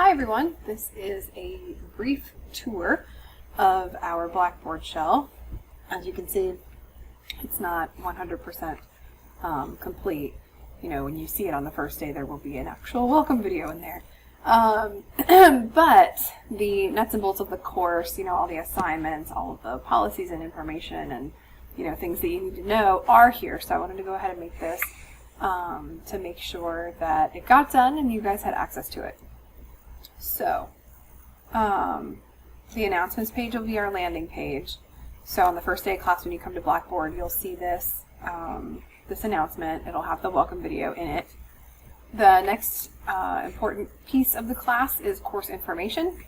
Hi everyone, this is a brief tour of our Blackboard shell. As you can see, it's not 100% complete. You know, when you see it on the first day, there will be an actual welcome video in there. But the nuts and bolts of the course, you know, all the assignments, all of the policies and information and, you know, things that you need to know are here. So I wanted to go ahead and make this to make sure that it got done and you guys had access to it. So, the announcements page will be our landing page. So on the first day of class, when you come to Blackboard, you'll see this, this announcement. It'll have the welcome video in it. The next important piece of the class is course information.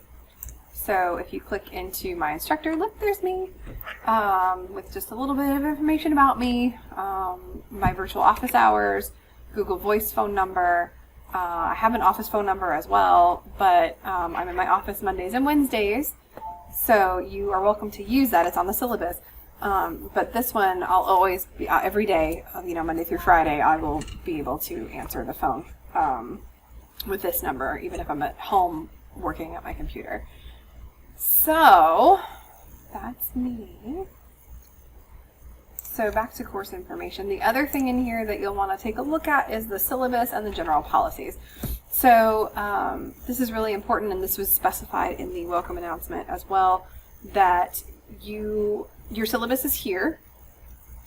So if you click into my instructor, look, there's me, with just a little bit of information about me, my virtual office hours, Google Voice phone number. I have an office phone number as well, but I'm in my office Mondays and Wednesdays, so you are welcome to use that. It's on the syllabus. But this one, I'll always be, every day, you know, Monday through Friday, I will be able to answer the phone with this number, even if I'm at home working at my computer. So, that's me. So back to course information. The other thing in here that you'll want to take a look at is the syllabus and the general policies. So this is really important, and this was specified in the welcome announcement as well, that your syllabus is here,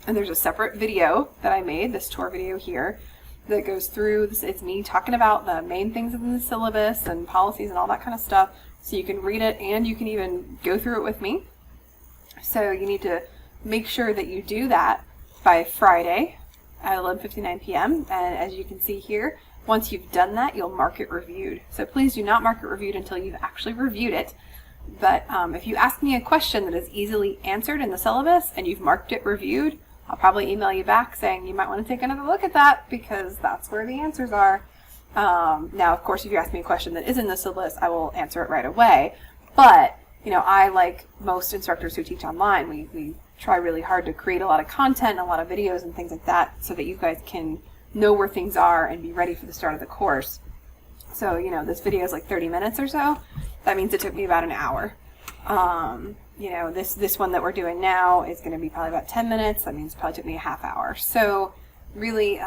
and there's a separate video that I made, this tour video here, that goes through this. It's me talking about the main things in the syllabus and policies and all that kind of stuff, so you can read it and you can even go through it with me. So you need to make sure that you do that by Friday at 11:59 p.m. And as you can see here, once you've done that, you'll mark it reviewed. So please do not mark it reviewed until you've actually reviewed it. But if you ask me a question that is easily answered in the syllabus and you've marked it reviewed, I'll probably email you back saying you might want to take another look at that because that's where the answers are. Now, of course, if you ask me a question that is in the syllabus, I will answer it right away. But, you know, I, like most instructors who teach online, we try really hard to create a lot of content, a lot of videos and things like that so that you guys can know where things are and be ready for the start of the course. So, you know, this video is like 30 minutes or so. That means it took me about an hour. You know, this one that we're doing now is going to be probably about 10 minutes. That means it probably took me a half hour. So really,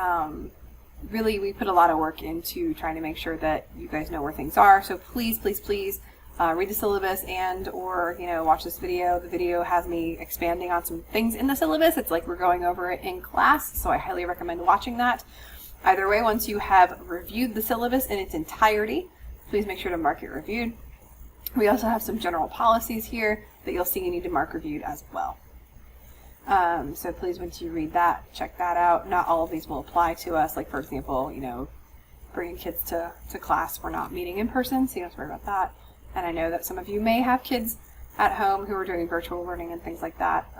really we put a lot of work into trying to make sure that you guys know where things are. So please, please, please, read the syllabus or, you know, watch this video. The video has me expanding on some things in the syllabus. It's like we're going over it in class, so I highly recommend watching that. Either way, once you have reviewed the syllabus in its entirety, please make sure to mark it reviewed. We also have some general policies here that you'll see you need to mark reviewed as well. So please, once you read that, check that out. Not all of these will apply to us. Like, for example, you know, bringing kids to class, we're not meeting in person, so you don't have to worry about that. And I know that some of you may have kids at home who are doing virtual learning and things like that.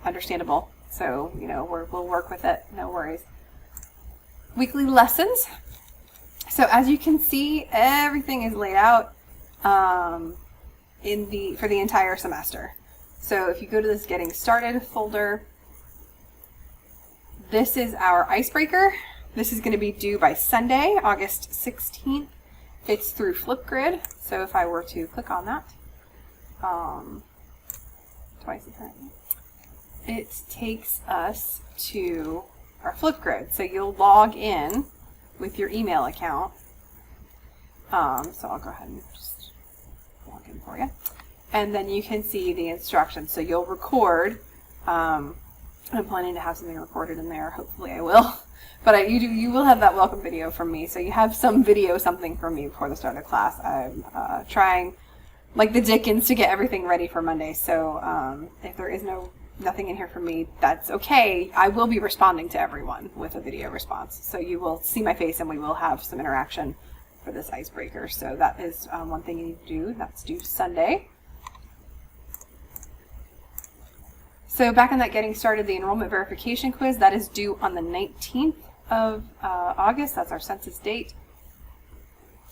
Understandable. So, you know, we'll work with it. No worries. Weekly lessons. So as you can see, everything is laid out for the entire semester. So if you go to this Getting Started folder, this is our icebreaker. This is going to be due by Sunday, August 16th. It's through Flipgrid, so if I were to click on that twice apparently, it takes us to our Flipgrid. So you'll log in with your email account. So I'll go ahead and just log in for you. And then you can see the instructions. So you'll record. I'm planning to have something recorded in there. Hopefully I will. But you will have that welcome video from me, so you have some video, something from me before the start of class. I'm trying, like the Dickens, to get everything ready for Monday. So if there is nothing in here from me, that's okay. I will be responding to everyone with a video response, so you will see my face and we will have some interaction for this icebreaker. So that is one thing you need to do. That's due Sunday. So back on that Getting Started, the enrollment verification quiz, that is due on the 19th of August. That's our census date.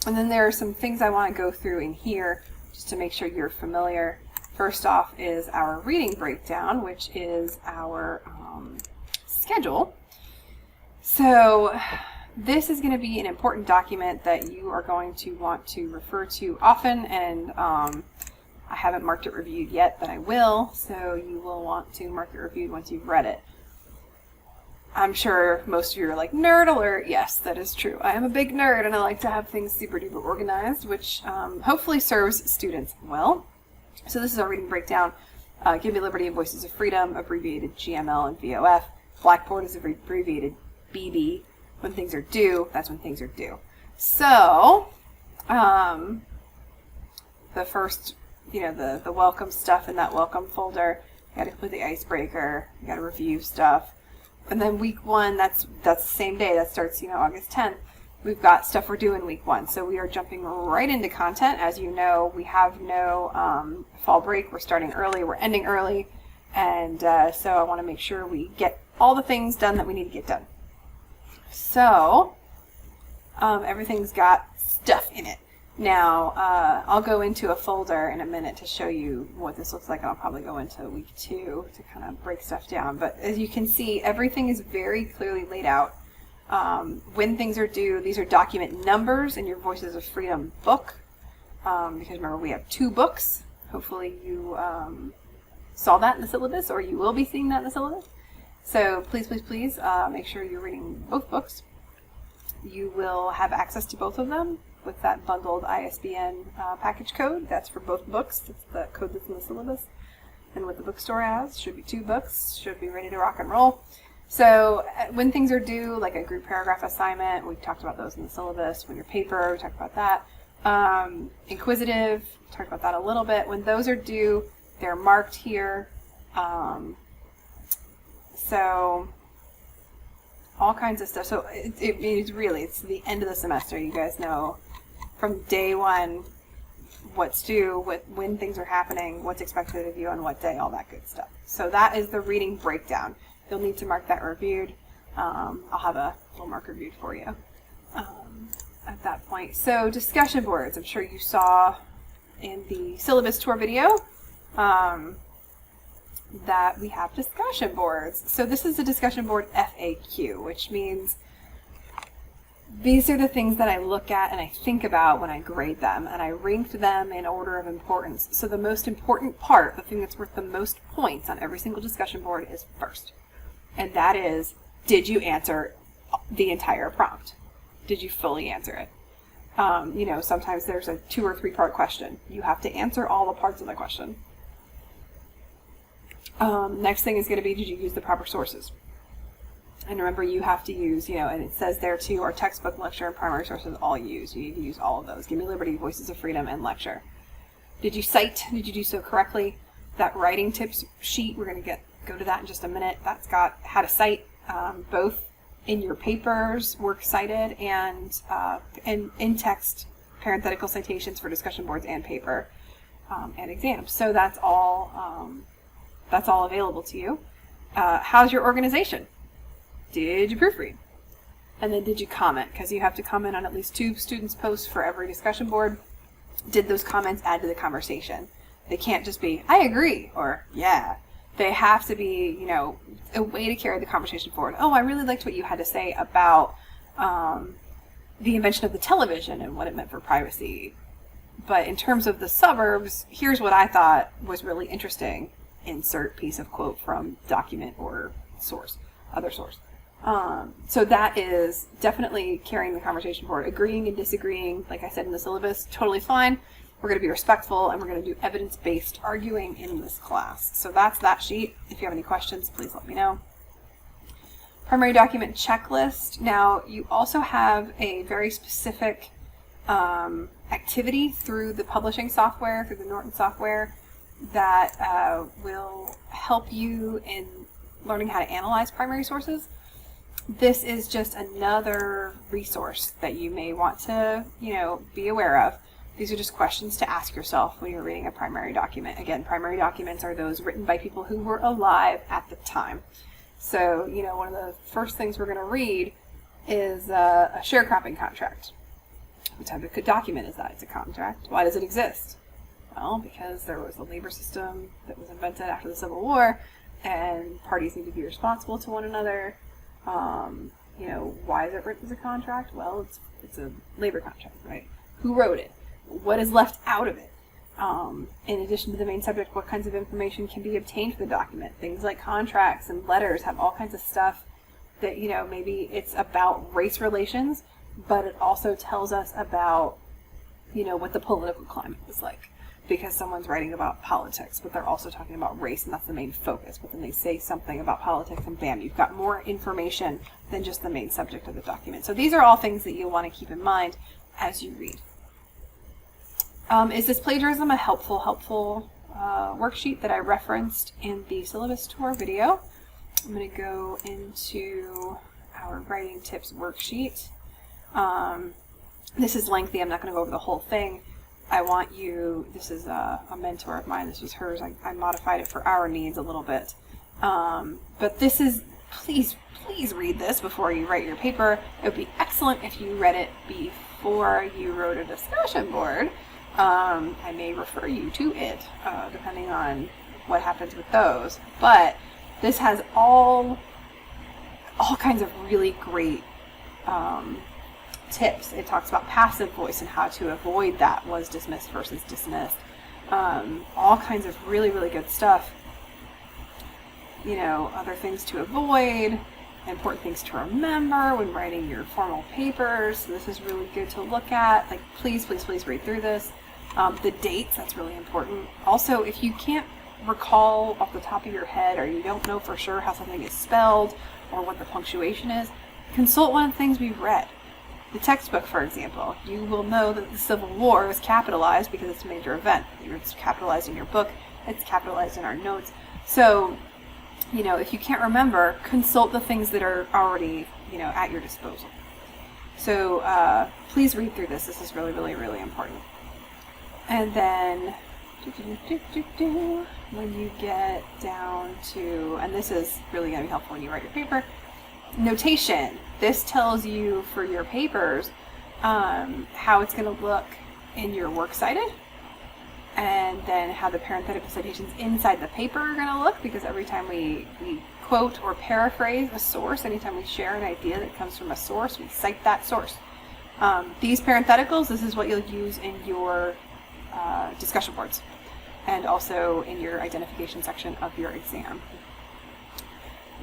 And then there are some things I want to go through in here just to make sure you're familiar. First off is our reading breakdown, which is our schedule. So This is going to be an important document that you are going to want to refer to often, and I haven't marked it reviewed yet, but I will, so you will want to mark it reviewed once you've read it. I'm sure most of you are like, nerd alert. Yes, that is true. I am a big nerd and I like to have things super duper organized, which hopefully serves students well. So this is our reading breakdown. Give Me Liberty and Voices of Freedom, abbreviated GML and VOF. Blackboard is abbreviated BB. When things are due, that's when things are due. So, the first, the welcome stuff in that welcome folder, you got to complete the icebreaker, you got to review stuff. And then week 1, that's the same day, that starts, August 10th. We've got stuff we're doing week 1. So we are jumping right into content. As you know, we have no fall break. We're starting early, we're ending early. And so I want to make sure we get all the things done that we need to get done. So, everything's got stuff in it. Now, I'll go into a folder in a minute to show you what this looks like, and I'll probably go into week 2 to kind of break stuff down. But as you can see, everything is very clearly laid out. When things are due, these are document numbers in your Voices of Freedom book, because remember, we have 2 books. Hopefully you saw that in the syllabus, or you will be seeing that in the syllabus. So please, please, please make sure you're reading both books. You will have access to both of them with that bundled ISBN package code. That's for both books. That's the code that's in the syllabus. And what the bookstore has should be 2 books, should be ready to rock and roll. So when things are due, like a group paragraph assignment, we talked about those in the syllabus. When your paper, we talked about that. Inquisitive, we talked about that a little bit. When those are due, they're marked here. So all kinds of stuff. So it's the end of the semester. You guys know from day 1 what's due, when things are happening, what's expected of you on what day, all that good stuff. So that is the reading breakdown. You'll need to mark that reviewed. I'll have a little mark reviewed for you at that point. So discussion boards, I'm sure you saw in the syllabus tour video that we have discussion boards. So this is a discussion board FAQ, which means these are the things that I look at and I think about when I grade them, and I ranked them in order of importance. So the most important part, the thing that's worth the most points on every single discussion board, is first. And that is, did you answer the entire prompt? Did you fully answer it? Sometimes there's a 2 or 3 part question. You have to answer all the parts of the question. Next thing is going to be, did you use the proper sources? And remember, you have to use, and it says there too, our textbook, lecture, and primary sources all used. You need to use all of those. Give Me Liberty, Voices of Freedom, and lecture. Did you cite? Did you do so correctly? That writing tips sheet, we're going to go to that in just a minute. That's got how to cite, both in your papers, works cited, and in text, parenthetical citations for discussion boards and paper and exams. So that's all available to you. How's your organization? Did you proofread? And then did you comment? Because you have to comment on at least 2 students' posts for every discussion board. Did those comments add to the conversation? They can't just be, I agree, or yeah. They have to be, a way to carry the conversation forward. Oh, I really liked what you had to say about the invention of the television and what it meant for privacy. But in terms of the suburbs, here's what I thought was really interesting. Insert piece of quote from document or source, other source. So that is definitely carrying the conversation forward. Agreeing and disagreeing, like I said in the syllabus, totally fine. We're going to be respectful, and we're going to do evidence-based arguing in this class. So that's that sheet. If you have any questions, please let me know. Primary document checklist. Now, you also have a very specific activity through the publishing software, through the Norton software, that will help you in learning how to analyze primary sources. This is just another resource that you may want to, be aware of. These are just questions to ask yourself when you're reading a primary document. Again, primary documents are those written by people who were alive at the time. So, one of the first things we're going to read is a sharecropping contract. What type of document is that? It's a contract. Why does it exist? Well, because there was a labor system that was invented after the Civil War, and parties need to be responsible to one another. why is it written as a contract? Well, it's a labor contract, right? Who wrote it? What is left out of it? In addition to the main subject, what kinds of information can be obtained from the document? Things like contracts and letters have all kinds of stuff that, maybe it's about race relations, but it also tells us about, what the political climate is like. Because someone's writing about politics, but they're also talking about race, and that's the main focus. But then they say something about politics, and bam, you've got more information than just the main subject of the document. So these are all things that you'll want to keep in mind as you read. Is this plagiarism a helpful worksheet that I referenced in the syllabus tour video? I'm going to go into our writing tips worksheet. This is lengthy. I'm not going to go over the whole thing. I want you, this is a mentor of mine, this was hers, I modified it for our needs a little bit. But this is, please read this before you write your paper. It would be excellent if you read it before you wrote a discussion board. I may refer you to it, depending on what happens with those. But this has all kinds of really great tips. It talks about passive voice and how to avoid that, was dismissed versus dismissed. All kinds of really, really good stuff. Other things to avoid, important things to remember when writing your formal papers. So this is really good to look at. Like, please read through this. The dates, that's really important. Also, if you can't recall off the top of your head, or you don't know for sure how something is spelled or what the punctuation is, consult one of the things we've read. The textbook, for example, you will know that the Civil War is capitalized because it's a major event. It's capitalized in your book, it's capitalized in our notes. So, if you can't remember, consult the things that are already, at your disposal. So, please read through this. This is really, really, really important. And then, when you get down to, and this is really going to be helpful when you write your paper, notation. This tells you for your papers how it's going to look in your works cited, and then how the parenthetical citations inside the paper are going to look, because every time we quote or paraphrase a source, anytime we share an idea that comes from a source, we cite that source. These parentheticals, this is what you'll use in your discussion boards, and also in your identification section of your exam.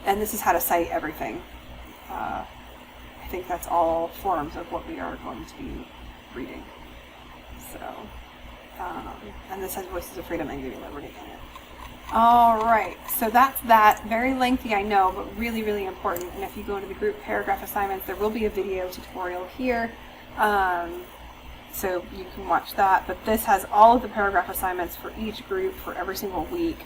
And this is how to cite everything. I think that's all forms of what we are going to be reading. So, and this has Voices of Freedom and Giving Liberty in it. Alright, so that's that. Very lengthy, I know, but really, really important. And if you go into the group paragraph assignments, there will be a video tutorial here. So you can watch that. But this has all of the paragraph assignments for each group for every single week.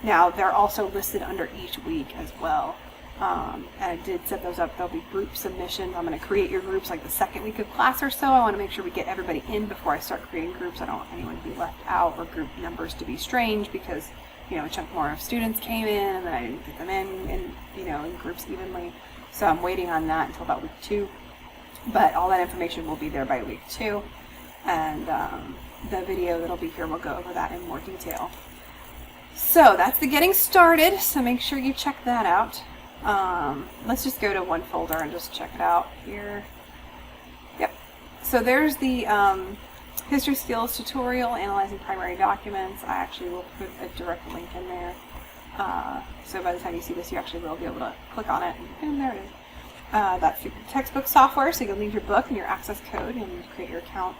Now, they're also listed under each week as well. And I did set those up. There'll be group submissions. I'm going to create your groups like the second week of class or so. I want to make sure we get everybody in before I start creating groups. I don't want anyone to be left out or group numbers to be strange because, a chunk more of students came in and then I didn't get them in groups evenly. So I'm waiting on that until about week 2. But all that information will be there by week 2. And the video that'll be here will go over that in more detail. So that's the getting started. So make sure you check that out. Let's just go to one folder and just check it out here. Yep. So there's the History Skills Tutorial, Analyzing Primary Documents. I actually will put a direct link in there. So by the time you see this, you actually will be able to click on it. And there it is. That's your textbook software, so you'll need your book and your access code and create your account.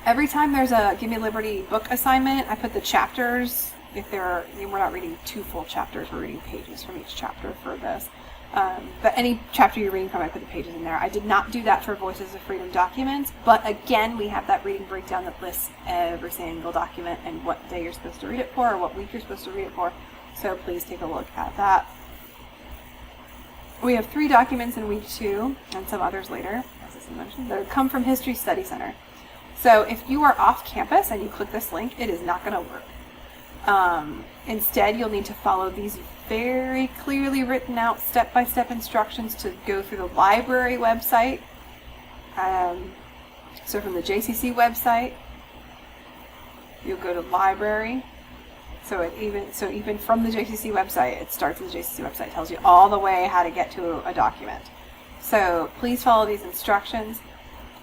Every time there's a Give Me Liberty book assignment, I put the chapters. If we're not reading 2 full chapters, we're reading pages from each chapter for this. But any chapter you're reading from, I put the pages in there. I did not do that for Voices of Freedom documents, but again, we have that reading breakdown that lists every single document and what day you're supposed to read it for or what week you're supposed to read it for. So please take a look at that. We have 3 documents in week 2 and some others later, as I mentioned, that come from History Study Center. So if you are off campus and you click this link, it is not going to work. Instead, you'll need to follow these very clearly written out step-by-step instructions to go through the library website. So from the JCC website, you'll go to library. So even from the JCC website, it starts with the JCC website. It tells you all the way how to get to a document. So please follow these instructions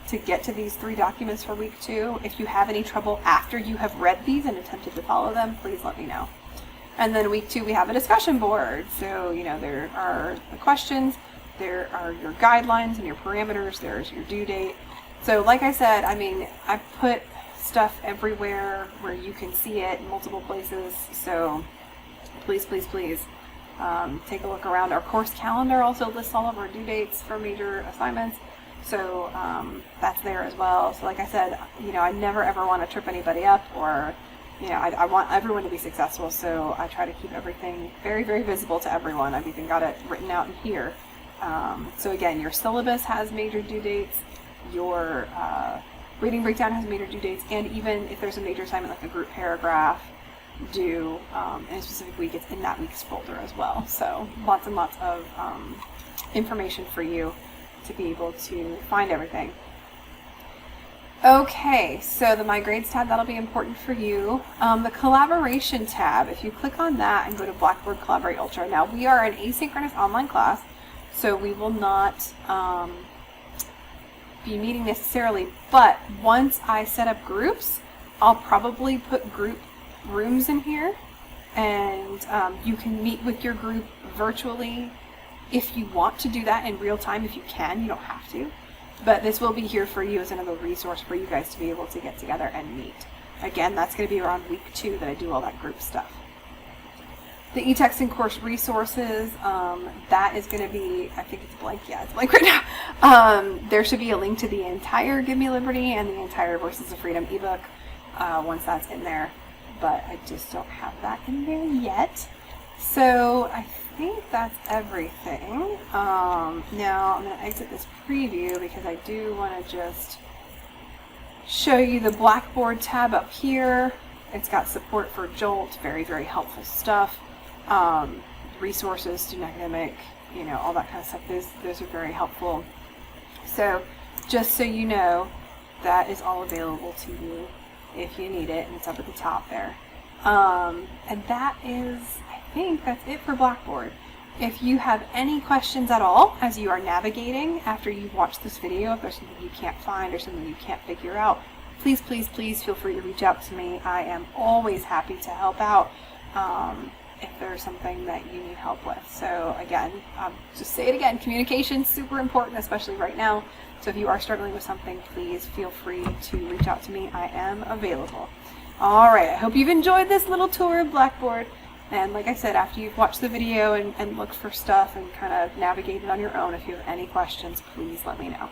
to get to these 3 documents for week 2. If you have any trouble after you have read these and attempted to follow them, please let me know. And then week 2, we have a discussion board. So, there are the questions, there are your guidelines and your parameters, there's your due date. So like I said, I put stuff everywhere where you can see it in multiple places. So please, please, please take a look around. Our course calendar also lists all of our due dates for major assignments. So that's there as well. So like I said, I never ever want to trip anybody up, or I want everyone to be successful. So I try to keep everything very, very visible to everyone. I've even got it written out in here. So again, your syllabus has major due dates, your reading breakdown has major due dates, and even if there's a major assignment like a group paragraph due in a specific week, it's in that week's folder as well. So lots and lots of information for you to be able to find everything. Okay, so the My Grades tab, that'll be important for you. The Collaboration tab, if you click on that and go to Blackboard Collaborate Ultra. Now, we are an asynchronous online class, so we will not be meeting necessarily, but once I set up groups, I'll probably put group rooms in here, and you can meet with your group virtually if you want to do that in real time. If you can, you don't have to, but this will be here for you as another resource for you guys to be able to get together and meet. Again, that's going to be around week 2 that I do all that group stuff. The eText and course resources, that is going to be, I think it's blank. Yeah, it's blank right now. There should be a link to the entire Give Me Liberty and the entire Voices of Freedom ebook once that's in there, but I just don't have that in there yet. So I think that's everything. Now I'm going to exit this preview because I do want to just show you the Blackboard tab up here. It's got support for Jolt, very, very helpful stuff. Resources, student academic, all that kind of stuff. Those are very helpful. So just so you know, that is all available to you if you need it, and it's up at the top there. And that is, I think that's it for Blackboard. If you have any questions at all as you are navigating after you've watched this video, if there's something you can't find or something you can't figure out, please, please, please feel free to reach out to me. I am always happy to help out if there's something that you need help with. So again, just say it again, communication is super important, especially right now. So if you are struggling with something, please feel free to reach out to me. I am available. All right, I hope you've enjoyed this little tour of Blackboard. And like I said, after you've watched the video and looked for stuff and kind of navigated on your own, if you have any questions, please let me know.